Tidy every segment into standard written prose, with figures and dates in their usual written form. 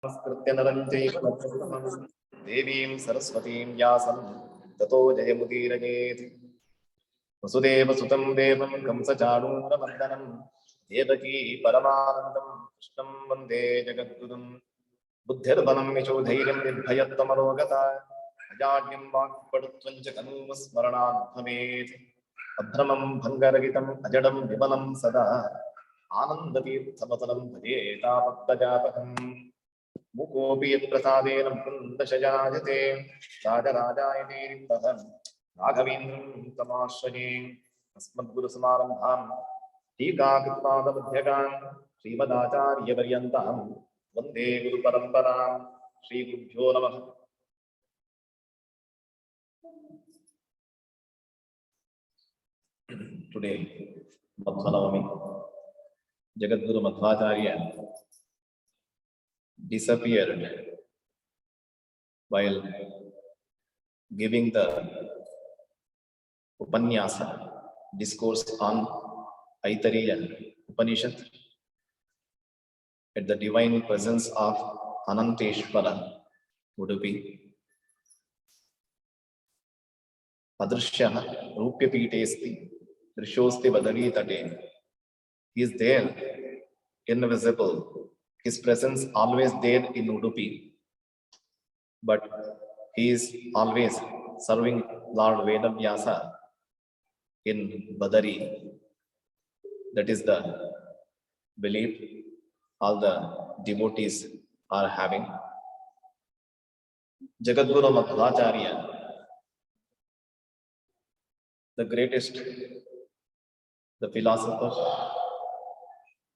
नमस्कृत्य नरं चैव नरोत्तमं देवीं सरस्वतीं व्यासं ततो जयमुदीरयेत् वसुदेवसुतं देवं कंसचाणूरमर्दनं देवकी परमानन्दं कृष्णं वन्दे जगद्गुरुं बुद्धिर्बलं यशोधैर्यं निर्भयत्वमरोगता अजाड्यं वाक्पटुत्वं च कनुमस्मरणात् भवेत् अभ्रमं भङ्गरहितम् अजडं विमलं सदा आनन्दतीर्थमतलं भजे तापत्रजापकम् मुकोऽपि यत्प्रसादेन मुकुन्दशयाजते राजराजायते रिक्तः राघवेन्द्रं तमाश्रये अस्मद्गुरुसमारम्भां टीकाकृत्पादमध्यगां श्रीमदाचार्यपर्यन्तां वन्दे गुरुपरम्परां श्रीगुरुभ्यो नमः। Today, Madhva Navami, Jagadguru Madhvacharya disappeared while giving the Upanyasa discourse on Aitariya Upanishad at the divine presence of Ananteshwara, Udupi. Adrishyaha Rupyapitesti Drishosti Badari Tate. He is there, invisible. His presence always there in Udupi. But he is always serving Lord Vedavyasa in Badari. That is the belief all the devotees are having. Jagadguru Madhvacharya, the greatest, the philosopher,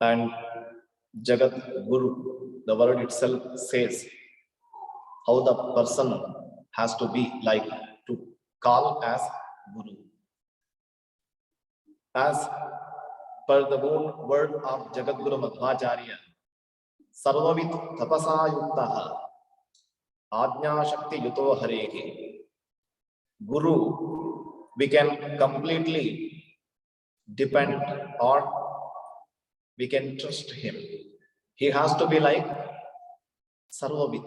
and Jagat Guru, the word itself says how the person has to be like to call as Guru. As per the own word of Jagat Guru Madhvacharya, Sarvavit Tapasa Yuktaha Ajna Shakti Yuto Harehi. Guru, we can completely depend or we can trust him. He has to be like Sarvavit.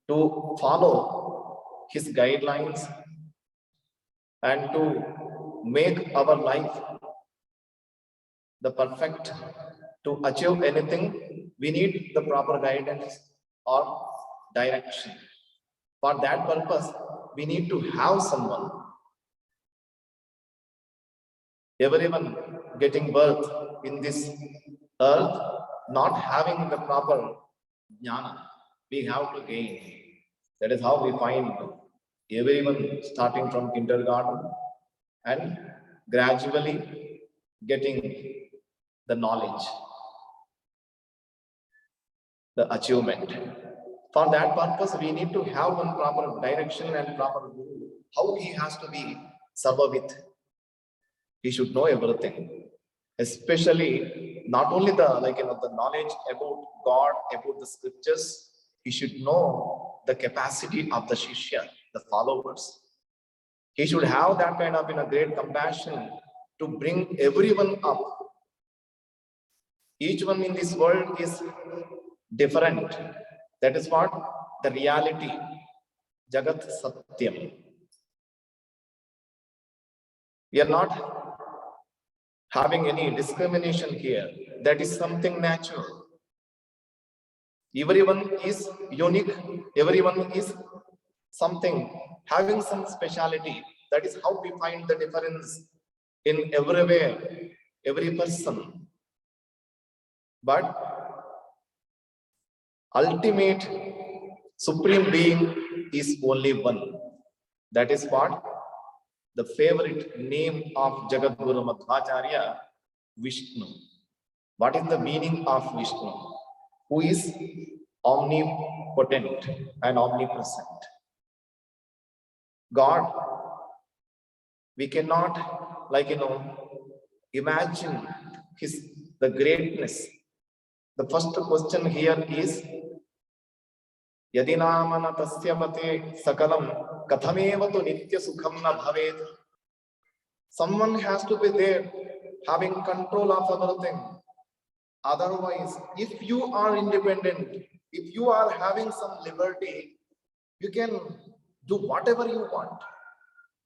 To follow his guidelines and to make our life the perfect, to achieve anything, we need the proper guidance or direction. For that purpose, we need to have someone. Everyone getting birth in this earth, not having the proper jnana, we have to gain. That is how we find everyone starting from kindergarten and gradually getting the knowledge, the achievement. For that purpose, we need to have one proper direction and proper guru. How he has to be Sarvavit. He should know everything, especially not only the the knowledge about God, about the scriptures. He should know the capacity of the Shishya, the followers. He should have that kind of great compassion to bring everyone up. Each one in this world is different. That is what the reality, Jagat Satyam. We are not having any discrimination here. That is something natural. Everyone is unique. Everyone is something, having some speciality. That is how we find the difference in everywhere, every person. But ultimate supreme being is only one. That is what the favorite name of Jagadguru Madhvacharya, Vishnu. What is the meaning of Vishnu? Who is omnipotent and omnipresent. God, we cannot imagine the greatness. The first question here is Yadinamana tasyavate sakalam kathamevatu nitya sukham na bhavet. Someone has to be there having control of everything. Otherwise, if you are independent, if you are having some liberty, you can do whatever you want.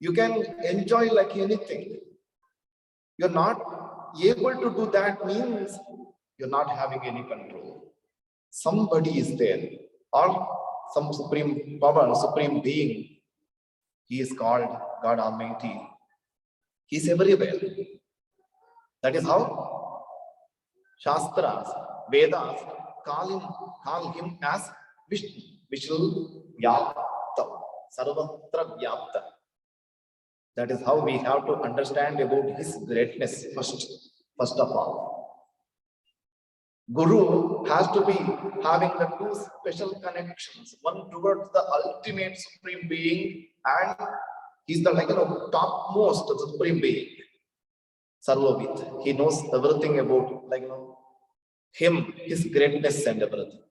You can enjoy like anything. You're not able to do that means you're not having any control. Somebody is there, or some supreme power, supreme being. He is called God Almighty. He is everywhere. That is how Shastras, Vedas call him as Vishnu, Vishnu Vyapta, Sarvatra Vyapta. That is how we have to understand about his greatness first of all. Guru has to be having the two special connections, one towards the ultimate supreme being, and he's the topmost supreme being. Sarvavit. He knows everything about him, his greatness and everything.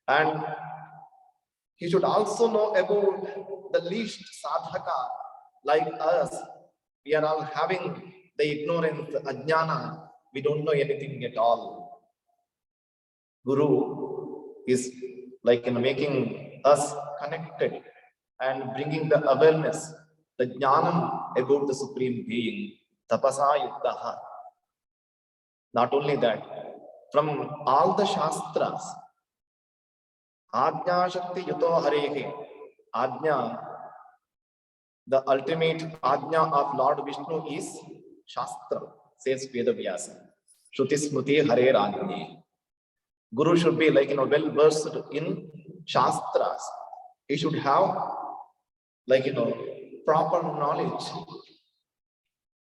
And he should also know about the least sadhaka like us. We are all having the ignorance, the ajnana. We don't know anything at all. Guru is making us connected and bringing the awareness, the jnanam about the supreme being. Tapasa yuktaha. Not only that, from all the shastras, Ajna Shakti Yuto Harehe, Ajna, the ultimate Ajna of Lord Vishnu is Shastra, says Vedavyasa. Shruti Smruti Hare Rajni. Guru should be well versed in Shastras. He should have proper knowledge.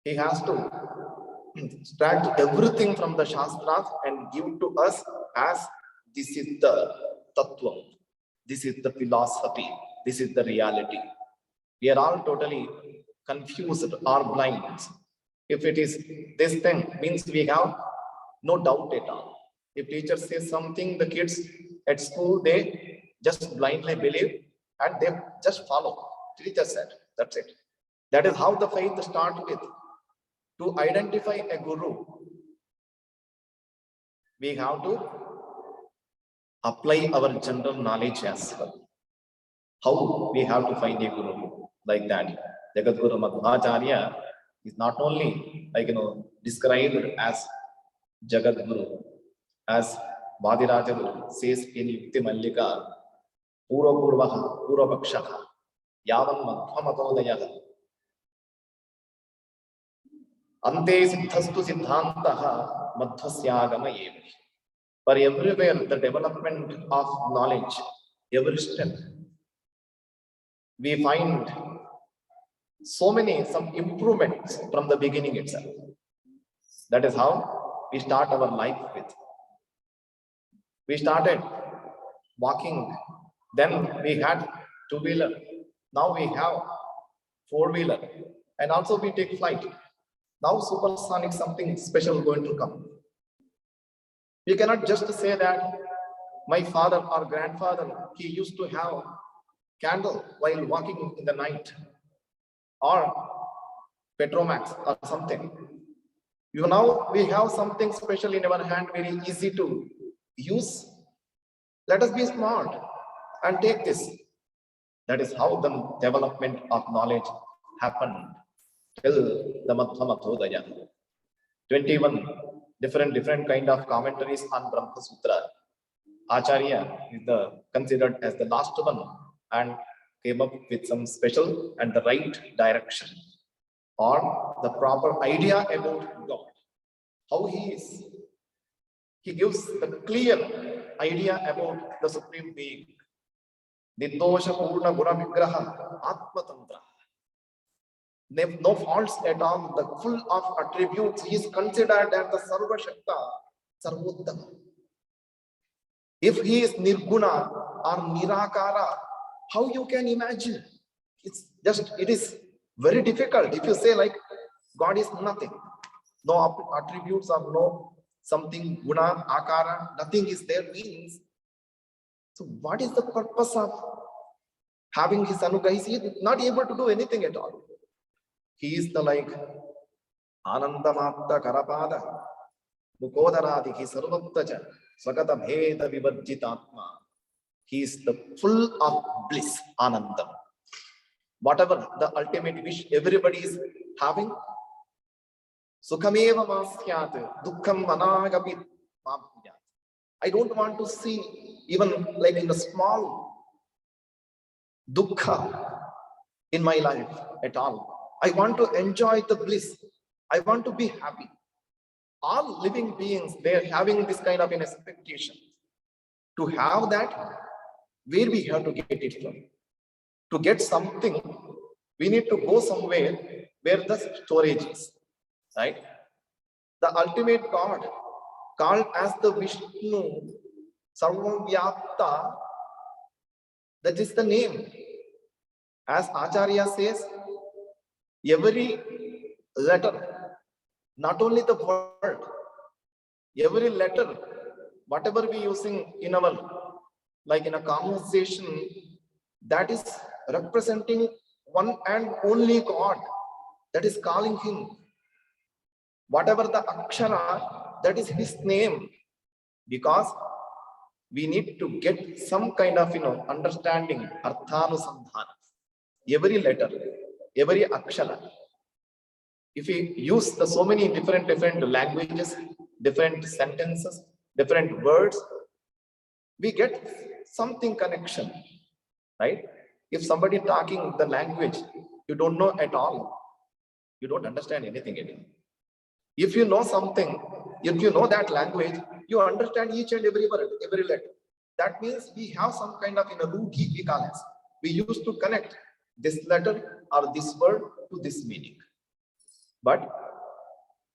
He has to extract everything from the Shastras and give to us as this is the Tattva, this is the philosophy, this is the reality. We are all totally confused or blind. If it is this thing, means we have no doubt at all. If teacher says something, the kids at school, they just blindly believe and they just follow. Teacher said, that's it. That is how the faith starts with. To identify a guru, we have to apply our general knowledge as well. How we have to find a guru like that. Jagadguru Madhvacharya is not only described as Jagadguru, as Vadiraja says in Yukti Mallika, Pura Purvaha, Pura Pakshaha, Yavan Madhvamatodaya. Ante siddhastu siddhantaha madhvasyagama eva. For everywhere the development of knowledge, every step, we find some improvements from the beginning itself. That is how we start our life with. We started walking, then we had two-wheeler, now we have four-wheeler, and also we take flight. Now supersonic something special going to come. We cannot just say that my father or grandfather, he used to have candle while walking in the night, or Petromax or something. Now we have something special in our hand, very easy to use. Let us be smart and take this. That is how the development of knowledge happened till the Madhvamatodaya. 21 different kind of commentaries on Brahma Sutra. Acharya is considered as the last one and came up with some special and the right direction or the proper idea about God. How he is. He gives the clear idea about the Supreme Being. Nirdosha Purna Guna Vigraha Atma Tantra. No faults at all, the full of attributes. He is considered as the Sarva Shakta, Sarvottama. If he is Nirguna or Nirakara, how you can imagine? It is very difficult. If you say God is nothing, no attributes of no something, guna, akara, nothing is there means. So what is the purpose of having his anugraha? He is not able to do anything at all. He is the Anandamatta Karapada, Mukodaradihi sarvattaja svagata bheda vivarjitatma. He is the full of bliss, anandam. Whatever the ultimate wish everybody is having, sukhameva masyat, dukkham managapi mabhyat. I don't want to see even like in a small dukkha in my life at all. I want to enjoy the bliss. I want to be happy. All living beings, they're having this kind of an expectation. To have that, where we have to get it from? To get something, we need to go somewhere where the storage is, right? The ultimate God, called as the Vishnu, Sarvavyapta, that is the name. As Acharya says, every letter, not only the word, every letter, whatever we using in our, like in a conversation, that is representing one and only God, that is calling him. Whatever the akshara, that is his name, because we need to get some kind of, understanding, arthanusandhana. Every letter, every akshara. If we use the so many different languages, different sentences, different words, we get something connection, right? If somebody talking the language you don't know at all, you don't understand anything anymore. If you know something, if you know that language, you understand each and every word, every letter. That means we have some kind of root we call it. We used to connect this letter or this word to this meaning. But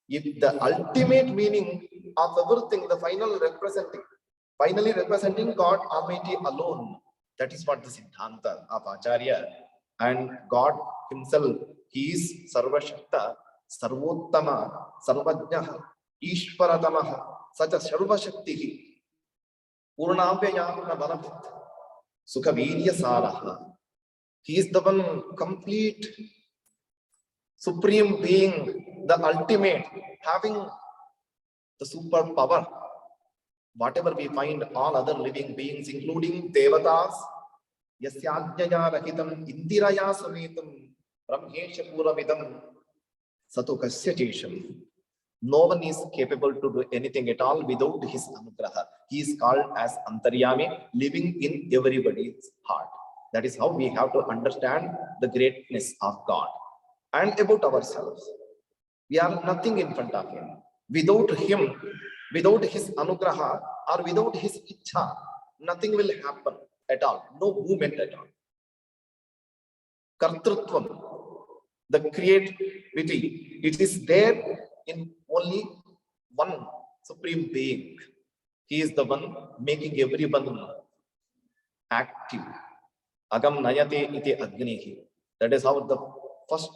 if the ultimate meaning of everything, the finally representing God Almighty alone, that is what the Siddhanta of Acharya. And God himself, he is Sarva Shakta, Sarvottama, Sarvajnaha, Ishvaratamaha, such a Sarva Shakti, Purnavayamna Banabhit, Sukhavirya Saraha. He is the one complete, supreme being, the ultimate, having the super power. Whatever we find all other living beings, including Devatas, Yasyajnaya Rahitam, Indiraya Sametam, Brahmesha Puravidam, Satukasya Jesham. No one is capable to do anything at all without his anugraha. He is called as Antaryami, living in everybody's heart. That is how we have to understand the greatness of God. And about ourselves, we are nothing in front of him. Without him, without his anugraha or without his ichha, nothing will happen at all. No movement at all. Kartrutvam, the creativity, it is there in only one supreme being. He is the one making everyone active. Agam nayate iti agnihi. That is how the first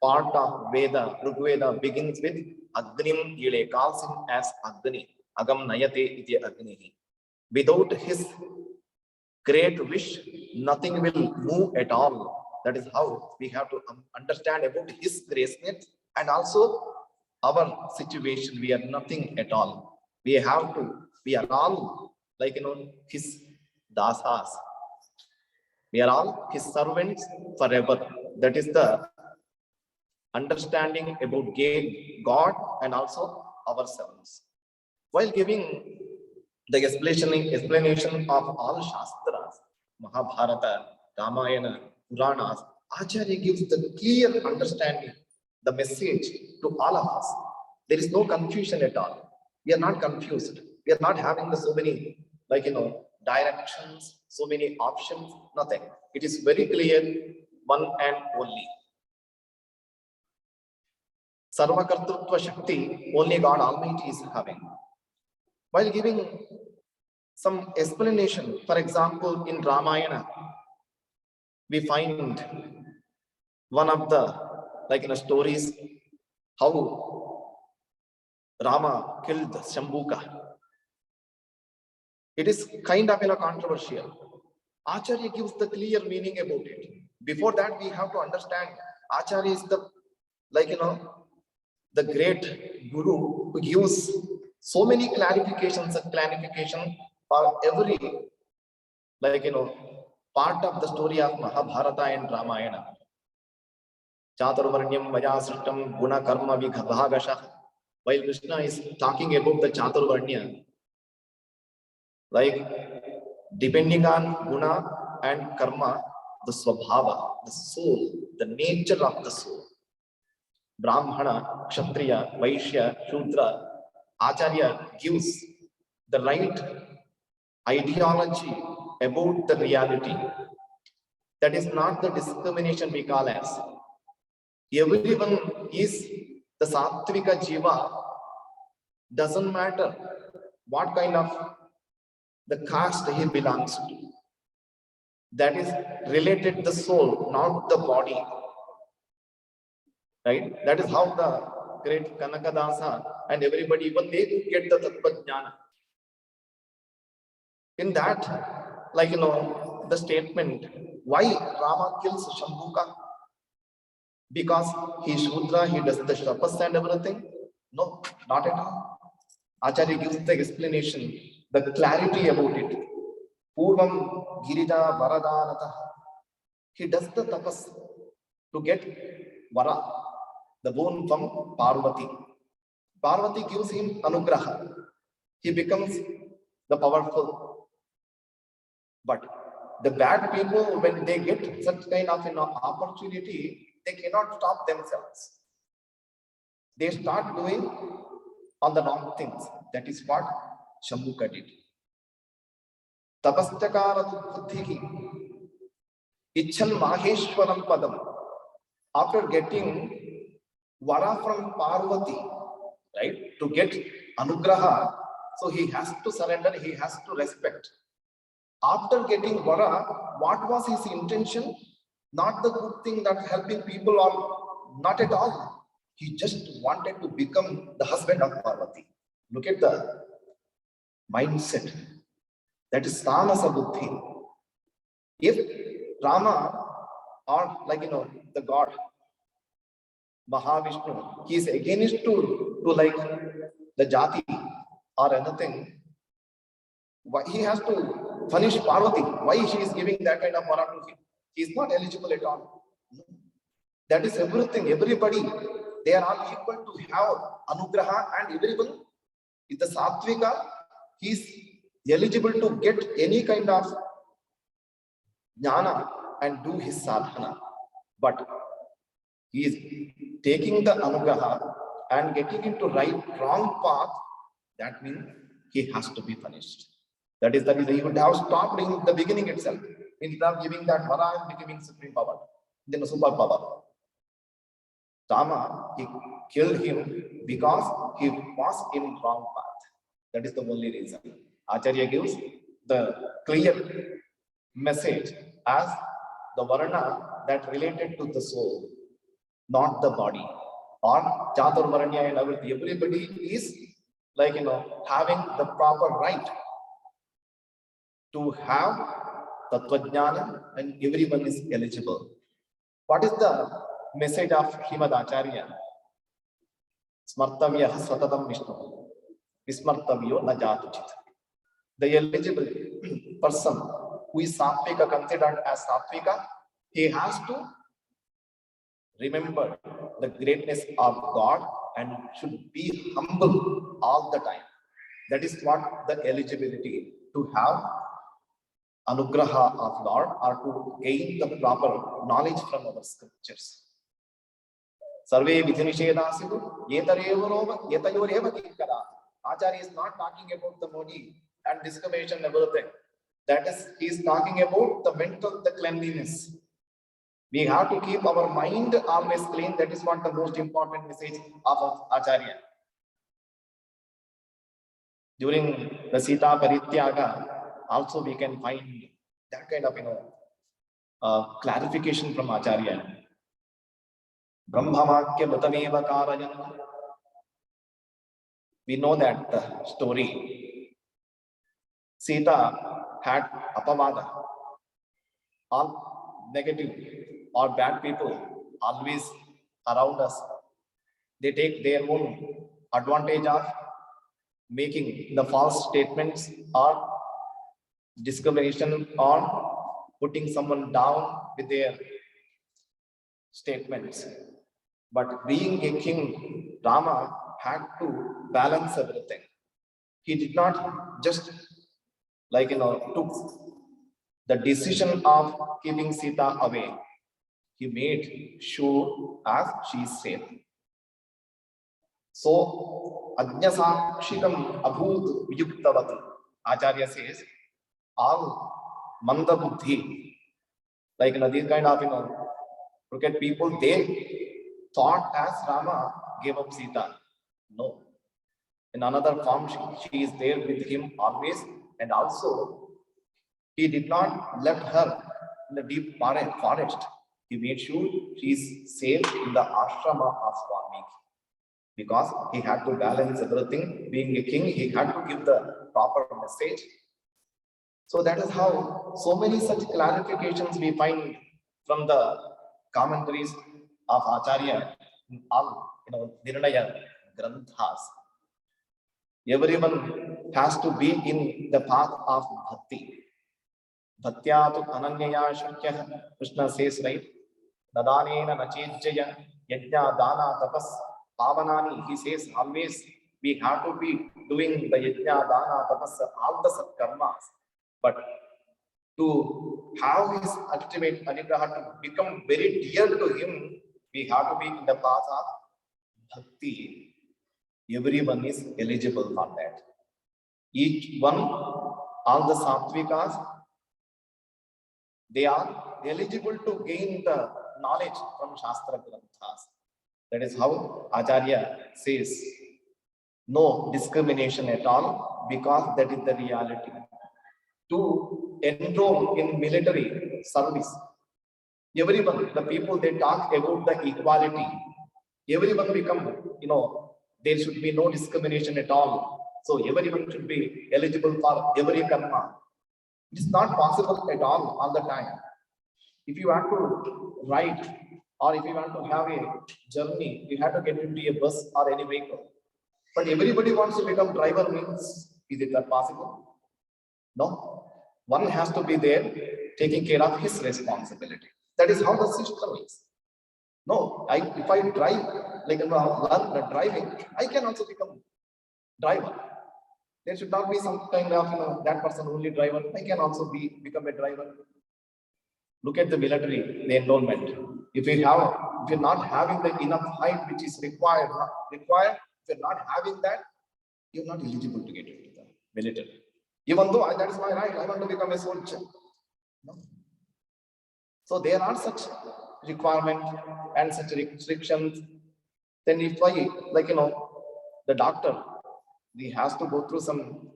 part of Veda, Rigveda begins with Agnim Yile, calls him as Agni. Agam nayate iti agnihi. Without his great wish, nothing will move at all. That is how we have to understand about his greatness and also our situation. We are nothing at all. We are all like, his dasas. We are all his servants forever. That is the understanding about God and also ourselves. While giving the explanation of all Shastras, Mahabharata, Ramayana, Puranas, Acharya gives the clear understanding, the message to all of us. There is no confusion at all. We are not confused. We are not having the so many, directions, so many options, nothing. It is very clear, one and only. Sarva Kartrutva Shakti, only God Almighty is having. While giving some explanation, for example, in Ramayana, we find one of the stories how Rama killed Shambhuka. It is kind of controversial. Acharya gives the clear meaning about it. Before that, we have to understand Acharya is the the great Guru who gives so many clarifications and clarification for every, part of the story of Mahabharata and Ramayana. Chaturvarnyam Vaya Srishtam Guna Karma Vigabhagasha. While Krishna is talking about the Chaturvarnya, depending on Guna and Karma, the Swabhava, the soul, the nature of the soul. Brahmana, Kshatriya, Vaishya, Shudra, Acharya gives the right ideology about the reality. That is not the discrimination we call as. Everyone is the Sattvika Jiva, doesn't matter what kind of the caste he belongs to. That is related to the soul, not the body. Right? That is how the great Kanakadasa and everybody, even they could get the Tattva Jnana. In that, the statement, why Rama kills Shambhuka? Because he is Shudra, he does the tapas and everything? No, not at all. Acharya gives the explanation, the clarity about it. Purvam Girija Varadanata. He does the tapas to get Vara, the boon from Parvati. Parvati gives him Anugraha. He becomes the powerful. But the bad people, when they get such kind of opportunity, they cannot stop themselves. They start doing on the wrong things. That is what Shambhuka did. Tapastakara buddhihi Ichhan Maheshwaram Padam. After getting Vara from Parvati, right, to get Anugraha, so he has to surrender, he has to respect. After getting Vara, what was his intention? Not the good thing that helping people, or not at all. He just wanted to become the husband of Parvati. Look at the mindset. That is Tamasa Buddhi. If Rama, or the God, Mahavishnu, he is against to the Jati or anything, why he has to punish Parvati? Why she is giving that kind of Vara to him? He is not eligible at all. That is everything, everybody. They are all equal to have Anugraha, and everyone is the Sattvika. He is eligible to get any kind of Jnana and do his sadhana. But he is taking the Anugraha and getting into wrong path. That means he has to be punished. That is the reason he would have stopped in the beginning itself. Instead of giving that Vara and becoming supreme power, then a super power. Rama, he killed him because he was in wrong path. That is the only reason. Acharya gives the clear message as the Varna that related to the soul, not the body. Or Chaturvarnya and everybody is having the proper right to have Tattvajnana, and everyone is eligible. What is the message of Srimad Acharya? Smartavya Satatam Vishnu. Vismartavyo na jatuchit. The eligible person who is Sattvika, considered as Sattvika, he has to remember the greatness of God and should be humble all the time. That is what the eligibility to have Anugraha of Lord, or to gain the proper knowledge from our scriptures. Sarve Vidhinishedasidu, Yetareva, Yetayoreva Kinkara. Acharya is not talking about the Modi and discrimination and everything. That is, he is talking about the mental, the cleanliness. We have to keep our mind always clean. That is what the most important message of Acharya. During the Sita Parityaga, also we can find that kind of clarification from Acharya. Brahmamakya Mritameva Karayan. We know that the story. Sita had Apavada. All negative or bad people always around us. they take their own advantage of making the false statements or discrimination or putting someone down with their statements. But being a king, Rama had to balance everything. He did not just took the decision of keeping Sita away. He made sure as she is safe. So, Ajnasakshikam Abhut Vyuktavat, Acharya says, all Manda Buddhi, these kind of, look at people, they thought as Rama gave up Sita. No. In another form, she is there with him always, and also he did not left her in the deep forest. He made sure she is safe in the ashrama of Swami, because he had to balance everything. Being a king, he had to give the proper message. So that is how so many such clarifications we find from the commentaries of Acharya in all Nirnaya Granthas. Everyone has to be in the path of bhakti. Bhatyatu ananyaya shakyah, Krishna says, right? Nadanena nachejjaya yajna dana tapas pavanani. He says always we have to be doing the yajna dana tapas, all the sat karmas. But to have his ultimate anugraha to become very dear to him, we have to be in the path of bhakti. Everyone is eligible for that. Each one, all the sattvikas, they are eligible to gain the knowledge from Shastra Granthas. That is how Acharya says, no discrimination at all, because that is the reality. To enroll in military service, everyone, the people, they talk about the equality. Everyone become, there should be no discrimination at all. So everyone should be eligible for every karma. It is not possible at all the time. If you want to ride or if you want to have a journey, you have to get into a bus or any vehicle. But everybody wants to become driver means, is it that possible? No. One has to be there taking care of his responsibility. That is how the system is. No, if I drive, learn driving, I can also become driver. There should not be some kind of, that person only driver. I can also become a driver. Look at the military, the enrollment. If you're not having the enough height which is required, if you're not having that, you're not eligible to get into the military. Even though that is my right, I want to become a soldier. No. So there are such requirements and such restrictions. Then if the doctor, he has to go through some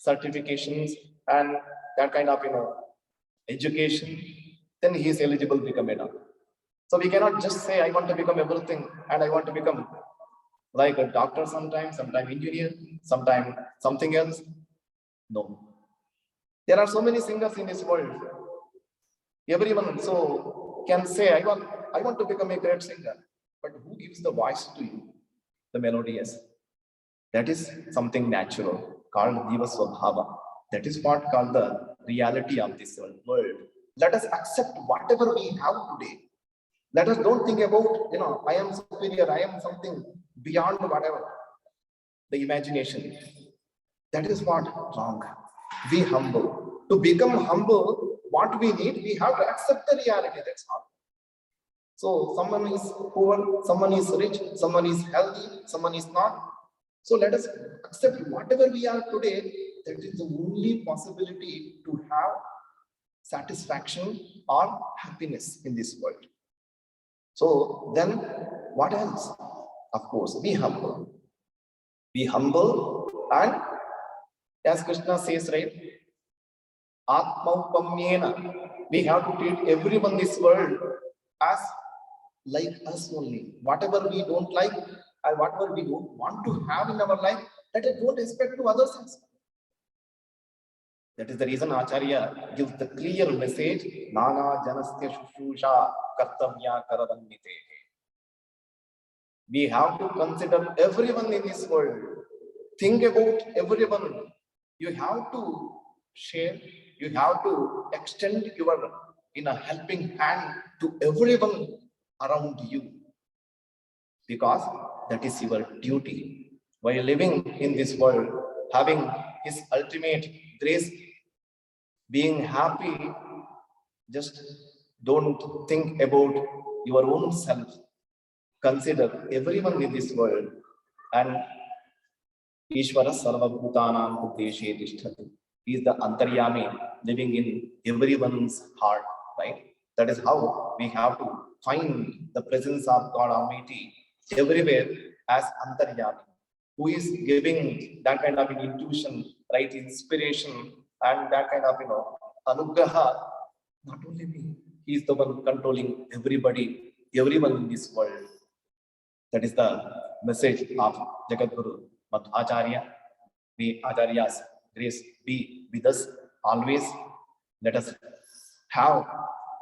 certifications and that kind of education, then he is eligible to become a doctor. So we cannot just say I want to become everything and I want to become like a doctor sometime engineer, sometime something else. No. There are so many singers in this world. Everyone so can say I want to become a great singer, but who gives the voice to you? The melodious. That is something natural called Jiva Swabhava. That is what called the reality of this world. Let us accept whatever we have today. Let us don't think about, I am superior, I am something beyond whatever. The imagination. That is what wrong. Be humble. To become humble, what we need, we have to accept the reality. That's all. So someone is poor, someone is rich, someone is healthy, someone is not. So let us accept whatever we are today. That is the only possibility to have satisfaction or happiness in this world. So then what else? Of course, be humble. Be humble, and as Krishna says, right? Atmaupamyena. We have to treat everyone in this world as like us only. Whatever we don't like and whatever we don't want to have in our life, that I don't expect to others also. That is the reason Acharya gives the clear message, Nana Janastya Shushusha Kartavya Karadannite. We have to consider everyone in this world. Think about everyone. You have to share, you have to extend your helping hand to everyone around you, because that is your duty. While living in this world, having His ultimate grace, being happy, just don't think about your own self. Consider everyone in this world, and Ishvara Sarva Bhutanam Bhuddeshe Tishtati. He is the Antaryami living in everyone's heart, right? That is how we have to find the presence of God Almighty everywhere as Antaryami, who is giving that kind of intuition, right? Inspiration, and that kind of anugraha. Not only me, He is the one controlling everybody, everyone in this world. That is the message of Jagadguru Madhvacharya. May Acharya's grace be with us always. Let us have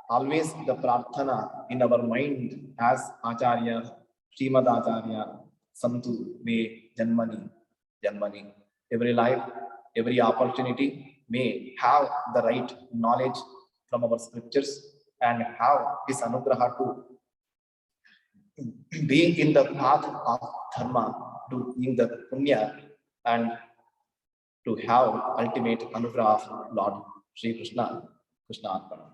always the prarthana in our mind as Acharya, Srimad Acharya, Santu me Janmani, Janmani. Every life, every opportunity may have the right knowledge from our scriptures and have His anugraha to be in the path of dharma, to in the punya, and to have ultimate anugrah of Lord Sri Krishna, Krishna Arpana.